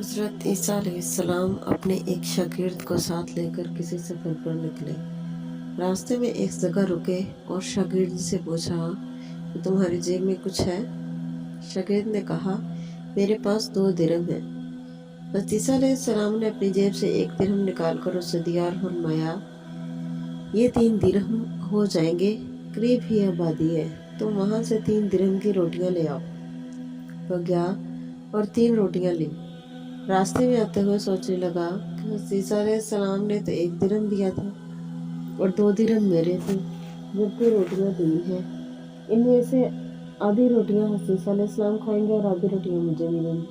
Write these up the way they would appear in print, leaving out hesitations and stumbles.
حضرت عیسیٰ علیہ السلام اپنے ایک شاگرد کو ساتھ لے کر کسی سفر پر نکلے۔ راستے میں ایک جگہ رکے اور شاگرد سے پوچھا کہ تمہاری جیب میں کچھ ہے؟ شاگرد نے کہا میرے پاس 2 درہم ہیں۔ حضرت عیسیٰ علیہ السلام نے اپنی جیب سے 1 درہم نکال کر اسے دیا اور فرمایا یہ 3 درہم ہو جائیں گے، قریب ہی آبادی ہے، تم وہاں سے 3 درہم کی روٹیاں لے آؤ۔ وہ گیا اور 3 روٹیاں لیں۔ راستے میں آتے ہوئے سوچنے لگا کہ حضرت عیسیٰ علیہ السلام نے تو 1 درہم دیا تھا اور 2 درہم میرے تھے، جبکہ روٹیاں 3 ہیں۔ ان میں سے آدھی روٹیاں حضرت عیسیٰ علیہ السلام کھائیں گے اور آدھی روٹیاں مجھے ملیں گی،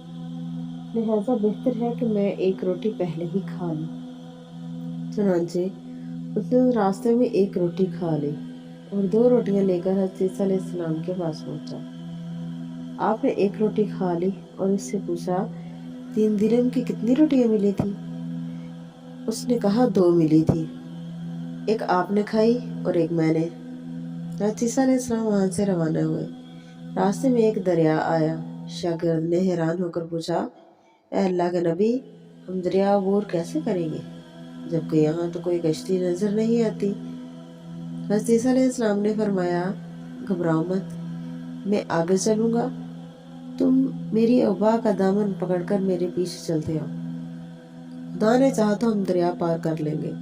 لہٰذا بہتر ہے کہ میں 1 روٹی پہلے ہی کھا لوں۔ چنانچہ اس نے راستے میں 1 روٹی کھا لی اور 2 روٹیاں لے کر حضرت عیسیٰ علیہ السلام کے پاس پہنچا۔ آپ نے 1 روٹی کھا لی اور اس سے پوچھا 3 درہم کی کتنی روٹیاں ملی تھی؟ اس نے کہا 2 ملی تھی، 1 آپ نے کھائی اور 1 میں نے۔ حضرت عیسیٰ علیہ السلام وہاں سے روانہ ہوئے۔ راستے میں ایک دریا آیا۔ شاگرد نے حیران ہو کر پوچھا اے اللہ کے نبی، ہم دریا عبور کیسے کریں گے جبکہ یہاں تو کوئی کشتی نظر نہیں آتی؟ حضرت عیسیٰ علیہ السلام نے فرمایا گھبراؤ مت، میں آگے چلوں گا، تم میری ابا کا دامن پکڑ کر میرے پیچھے چلتے آؤ، خدا نے چاہا تو ہم دریا پار کر لیں گے۔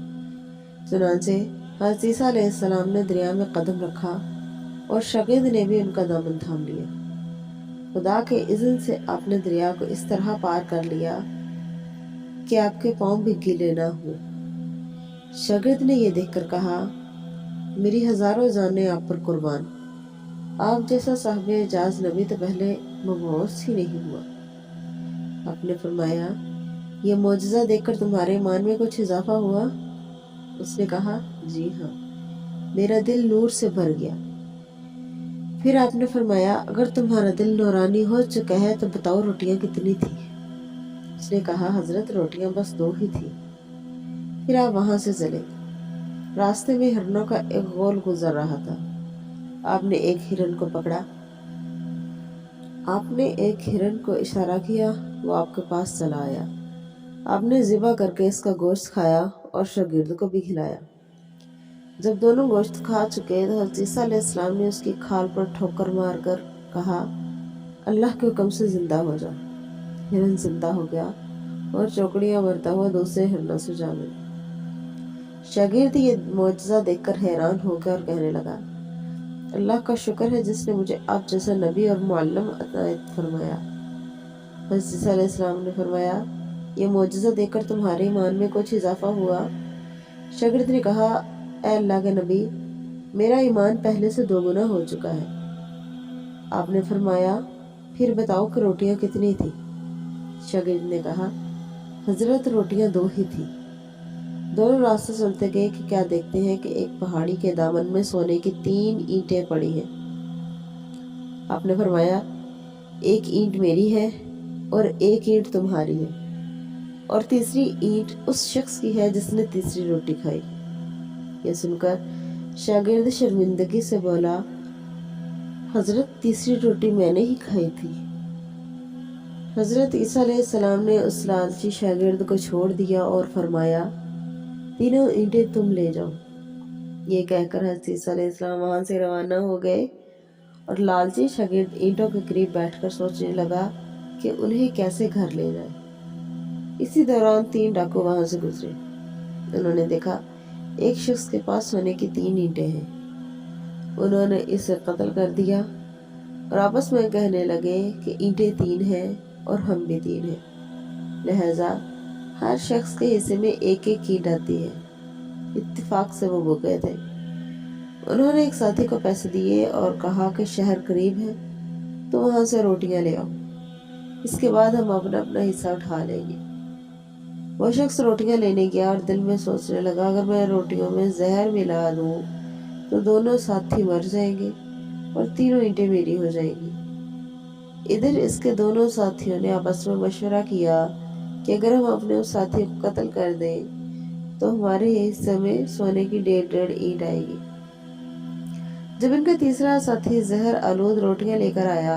چنانچہ حضرت عیسیٰ علیہ السلام نے دریا میں قدم رکھا اور شاگرد نے بھی ان کا دامن تھام لیا۔ خدا کے اذن سے آپ نے دریا کو اس طرح پار کر لیا کہ آپ کے پاؤں بھی گیلے نہ ہوئے۔ شاگرد نے یہ دیکھ کر کہا میری ہزاروں جانیں آپ پر قربان، آپ جیسا صاحب اعجاز نبی تو پہلے مبعوث ہی نہیں ہوا۔ آپ نے فرمایا یہ معجزہ دیکھ کر تمہارے ایمان میں کچھ اضافہ ہوا؟ اس نے کہا جی ہاں، میرا دل نور سے بھر گیا۔ پھر آپ نے فرمایا اگر تمہارا دل نورانی ہو چکا ہے تو بتاؤ روٹیاں کتنی تھی؟ اس نے کہا حضرت روٹیاں بس 2 ہی تھی۔ پھر آپ وہاں سے چلے۔ راستے میں ہرنوں کا ایک غول گزر رہا تھا۔ آپ نے ایک ہرن کو پکڑا۔ آپ نے ایک ہرن کو اشارہ کیا، وہ آپ کے پاس چلا آیا۔ آپ نے ذبح کر کے اس کا گوشت کھایا اور شاگرد کو بھی کھلایا۔ جب دونوں گوشت کھا چکے تو حضرت عیسیٰ علیہ السلام نے اس کی کھال پر ٹھوکر مار کر کہا اللہ کے حکم سے زندہ ہو جا۔ ہرن زندہ ہو گیا اور چوکڑیاں بھرتا ہوا دوسرے ہرنوں سے جا ملا۔ شاگرد یہ معجزہ دیکھ کر حیران ہو گیا اور کہنے لگا اللہ کا شکر ہے جس نے مجھے آپ جیسا نبی اور معلم عنایت فرمایا۔ حضرت عیسیٰ علیہ السلام نے فرمایا یہ معجزہ دیکھ کر تمہارے ایمان میں کچھ اضافہ ہوا؟ شاگرد نے کہا اے اللہ کے نبی، میرا ایمان پہلے سے 2 گنا ہو چکا ہے۔ آپ نے فرمایا پھر بتاؤ کہ روٹیاں کتنی تھی؟ شاگرد نے کہا حضرت روٹیاں 2 ہی تھی۔ دونوں راستے چلتے گئے کہ کیا دیکھتے ہیں کہ ایک پہاڑی کے دامن میں سونے کی 3 اینٹیں پڑی ہیں۔ آپ نے فرمایا 1 اینٹ میری ہے اور 1 اینٹ تمہاری ہے اور تیسری اینٹ اس شخص کی ہے جس نے تیسری روٹی کھائی۔ یہ سن کر شاگرد شرمندگی سے بولا حضرت تیسری روٹی میں نے ہی کھائی تھی۔ حضرت عیسیٰ علیہ السلام نے اس لالچی شاگرد کو چھوڑ دیا اور فرمایا 3 اینٹیں تم لے جاؤ۔ یہ کہہ کر حضرت عیسیٰ علیہ السلام وہاں سے روانہ ہو گئے اور لالچی شاگرد اینٹوں کے قریب بیٹھ کر سوچنے لگا کہ انہیں کیسے گھر لے جائے۔ اسی دوران 3 ڈاکو وہاں سے گزرے۔ انہوں نے دیکھا ایک شخص کے پاس سونے کی 3 اینٹیں ہیں۔ انہوں نے اسے قتل کر دیا اور آپس میں کہنے لگے کہ اینٹیں 3 ہیں اور ہم بھی 3 ہیں، لہٰذا ہر شخص کے حصے میں 1 اینٹ آتی ہے۔ اتفاق سے وہ گئے تھے۔ انہوں نے ایک ساتھی کو پیسے دیے اور کہا کہ شہر قریب ہے تو وہاں سے روٹیاں لے آؤ، اس کے بعد ہم اپنا اپنا حصہ اٹھا لیں گے۔ وہ شخص روٹیاں لینے گیا اور دل میں سوچنے لگا اگر میں روٹیوں میں زہر ملا دوں تو دونوں ساتھی مر جائیں گے اور 3 اینٹیں میری ہو جائیں گی۔ ادھر اس کے دونوں ساتھیوں نے آپس میں مشورہ کیا کہ اگر ہم اپنے اس ساتھی کو قتل کر دیں تو ہمارے حصے میں سونے کی 1.5 اینٹ آئے گی۔ جب ان کا تیسرا ساتھی زہر آلود روٹیاں لے کر آیا